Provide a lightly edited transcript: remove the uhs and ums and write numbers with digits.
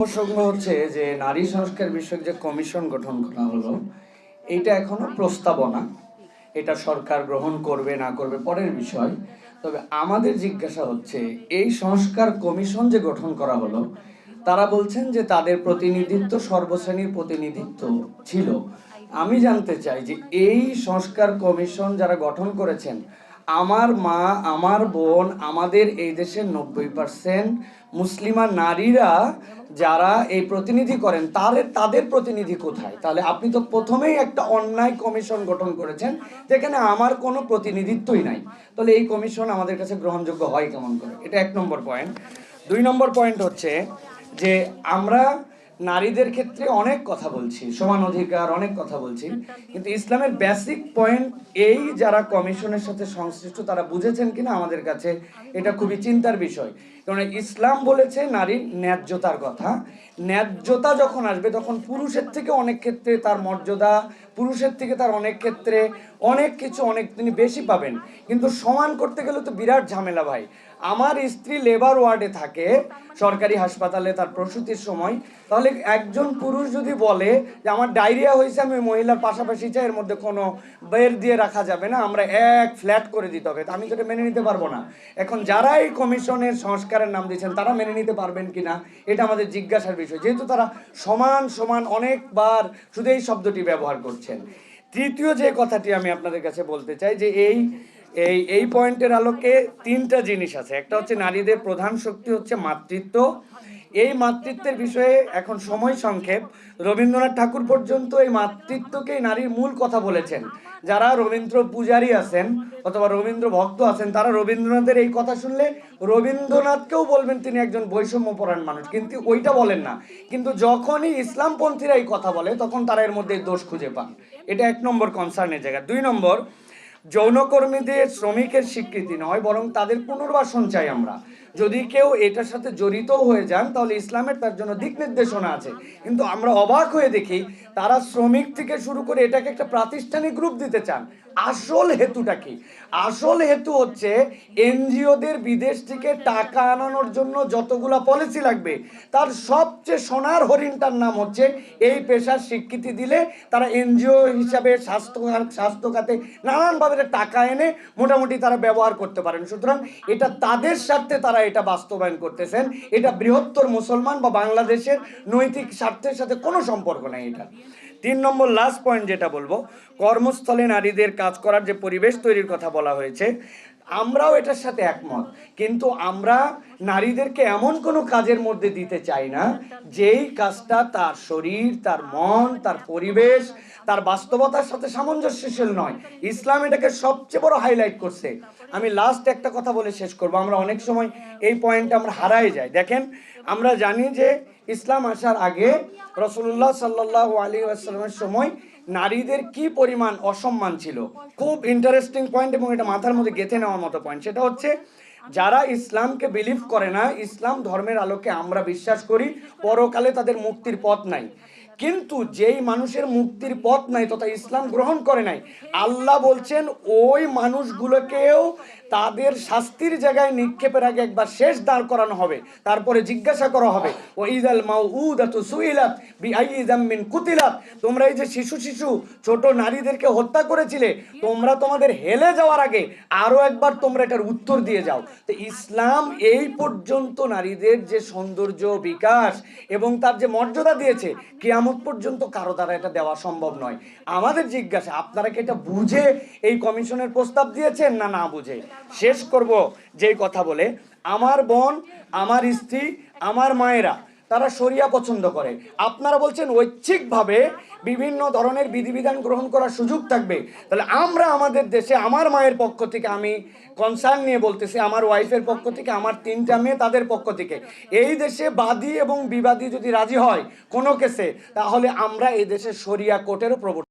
প্রসঙ্গ হচ্ছে যে নারী সংস্কার বিষয়ক যে কমিশন গঠন করা হলো, এটা এখনো প্রস্তাবনা। এটা সরকার গ্রহণ করবে না করবে পরের বিষয়। তবে আমাদের জিজ্ঞাসা হচ্ছে, এই সংস্কার কমিশন যে গঠন করা হলো, তারা বলছেন যে তাদের প্রতিনিধিত্ব সর্বশ্রেণীর প্রতিনিধিত্ব ছিল। আমি জানতে চাই যে এই সংস্কার কমিশন যারা গঠন করেছেন, আমার মা, আমার বোন, আমাদের এই দেশের 90% মুসলিমা নারীরা যারা এই প্রতিনিধি করেন, তাদের প্রতিনিধি কোথায়? তাহলে আপনি তো প্রথমেই একটা অন্যায় কমিশন গঠন করেছেন যেখানে আমার কোনো প্রতিনিধিত্বই নাই। তাহলে এই কমিশন আমাদের কাছে গ্রহণযোগ্য হয় কেমন করে? এটা 1 নম্বর পয়েন্ট। 2 নম্বর পয়েন্ট হচ্ছে যে আমরা নারীদের ক্ষেত্রে অনেক কথা বলছি, সমান অধিকার অনেক কথা বলছি, কিন্তু ইসলামের বেসিক পয়েন্ট এই যারা কমিশনের সাথে সংশ্লিষ্ট তারা বুঝেছেন কিনা আমাদের কাছে এটা খুবই চিন্তার বিষয়। কারণ ইসলাম বলেছে নারীর ন্যায্যতার কথা। ন্যায্যতা যখন আসবে তখন পুরুষের থেকে অনেক ক্ষেত্রে তার মর্যাদা, পুরুষের থেকে তার অনেক ক্ষেত্রে অনেক কিছু অনেক তিনি বেশি পাবেন। কিন্তু সমান করতে গেলে তো বিরাট ঝামেলা ভাই। আমার স্ত্রী লেবার ওয়ার্ডে থাকে সরকারি হাসপাতালে তার প্রসূতির সময়, তাহলে একজন পুরুষ যদি বলে যে আমার ডায়রিয়া হয়েছে, আমি মহিলার পাশাপাশি চাই, এর মধ্যে কোনো বের দিয়ে রাখা যাবে না, আমরা এক ফ্ল্যাট করে দিতে হবে, আমি তো এটা মেনে নিতে পারবো না। এখন যারা এই কমিশনের সংস্কারের নাম দিয়েছেন তারা মেনে নিতে পারবেন কিনা এটা আমাদের জিজ্ঞাসার বিষয়, যেহেতু তারা সমান সমান অনেকবার শুধু এই শব্দটি ব্যবহার করছেন। তৃতীয় যে কথাটি আমি আপনাদের কাছে বলতে চাই যে এই পয়েন্টের আলোকে 3টা জিনিস আছে। একটা হচ্ছে নারীদের প্রধান শক্তি হচ্ছে মাতৃত্ব। এই মাতৃত্বের বিষয়ে এখন সময় সংক্ষেপ, রবীন্দ্রনাথ ঠাকুর পর্যন্ত এই মাতৃত্বকেই নারীর মূল কথা বলেছেন। যারা রবীন্দ্র পূজারী আছেন অথবা রবীন্দ্র ভক্ত আছেন তারা রবীন্দ্রনাথের এই কথা শুনলে রবীন্দ্রনাথকেও বলবেন তিনি একজন বৈষম্যপরায়ণ মানুষ, কিন্তু ওইটা বলেন না। কিন্তু যখনই ইসলামপন্থীরা এই কথা বলে তখন তারা এর মধ্যে দোষ খুঁজে পান। এটা 1 নম্বর কনসার্নের জায়গা। 2 নম্বর, যৌনকর্মীদের শ্রমিকের স্বীকৃতি নয় বরং তাদের পুনর্বাসন চাই আমরা। যদি কেউ এটার সাথে জড়িত হয়ে যান তাহলে ইসলামের তার জন্য দিক নির্দেশনা আছে, কিন্তু আমরা অবাক হয়ে দেখি তারা শ্রমিক থেকে শুরু করে এটাকে একটা প্রাতিষ্ঠানিক রূপ দিতে চান। আসল হেতুটা কি? আসল হেতু হচ্ছে এনজিওদের বিদেশ থেকে টাকা আনানোর জন্য যতগুলা পলিসি লাগবে তার সবচেয়ে সোনার হরিণটার নাম হচ্ছে এই পেশার স্বীকৃতি দিলে তারা এনজিও হিসাবে স্বাস্থ্য খাতে নানানভাবে টাকা এনে মোটামুটি তারা ব্যবহার করতে পারেন। সুতরাং এটা তাদের স্বার্থে তারা এটা বাস্তবায়ন করতেছেন, এটা বৃহত্তর মুসলমান বা বাংলাদেশের নৈতিক স্বার্থের সাথে কোনো সম্পর্ক নেই এটা। 3 নম্বর লাস্ট পয়েন্ট যেটা বলবো, কর্মস্থলে নারীদের কাজ করার যে পরিবেশ তৈরির কথা বলা হয়েছে, আমরাও এটার সাথে একমত, কিন্তু আমরা নারীদেরকে এমন কোনো কাজের মধ্যে দিতে চাই না যেই কাজটা তার শরীর, তার মন, তার পরিবেশ, তার বাস্তবতার সাথে সামঞ্জস্যশীল নয়। ইসলাম এটাকে সবচেয়ে বড় হাইলাইট করছে। আমি লাস্ট একটা কথা বলে শেষ করব, আমরা অনেক সময় এই পয়েন্টটা আমরা হারাই যাই। দেখেন, আমরা জানি যে ইসলাম আসার আগে রাসূলুল্লাহ সাল্লাল্লাহু আলাইহি ওয়াসাল্লামের সময় নারীদের কি পরিমাণ অসম্মান ছিল। খুব ইন্টারেস্টিং পয়েন্ট এবং এটা মাথার মধ্যে গেঁথে নেওয়ার মতো পয়েন্ট। সেটা হচ্ছে যারা ইসলামকে বিলিভ করে না, ইসলাম ধর্মের আলোকে আমরা বিশ্বাস করি পরকালে তাদের মুক্তির পথ নাই, কিন্তু যেই মানুষের মুক্তির পথ নাই তথা ইসলাম গ্রহণ করে নাই, আল্লাহ বলছেন ওই মানুষগুলোকেও তাদের শাস্তির জায়গায় নিক্ষেপের আগে একবার শেষ দাঁড় করানো হবে, তারপরে জিজ্ঞাসা করা হবে ও ইদাল মাউউদাতু সুইলাত বিআইয়ি যামবিন কুতিলাত, তোমরা এই যে শিশু ছোট নারীদেরকে হত্যা করেছিলে, তোমরা তোমাদের হেলে যাওয়ার আগে আরো একবার তোমরা এটার উত্তর দিয়ে যাও। তো ইসলাম এই পর্যন্ত নারীদের যে সৌন্দর্য বিকাশ এবং তার যে মর্যাদা দিয়েছে, কিয়ামত পর্যন্ত কারো দ্বারা এটা দেওয়া সম্ভব নয়। আমাদের জিজ্ঞাসা, আপনারা কি এটা বুঝে এই কমিশনের প্রস্তাব দিয়েছেন না না বুঝে? শেষ করব যেই কথা বলে, আমার বোন, আমার স্ত্রী, আমার মায়েরা তারা শরিয়া পছন্দ করে, আপনারা বলছেন ঐচ্ছিকভাবে বিভিন্ন ধরনের বিধিবিধান গ্রহণ করার সুযোগ থাকবে। তাহলে আমরা আমাদের দেশে, আমার মায়ের পক্ষ থেকে আমি কনসার্ন নিয়ে বলতেছি, আমার ওয়াইফের পক্ষ থেকে, আমার 3টা মেয়ে তাদের পক্ষ থেকে, এই দেশে বাদী এবং বিবাদী যদি রাজি হয় কোনো কেসে, তাহলে আমরা এই দেশে শরিয়া কোর্টেরও প্রবর্তন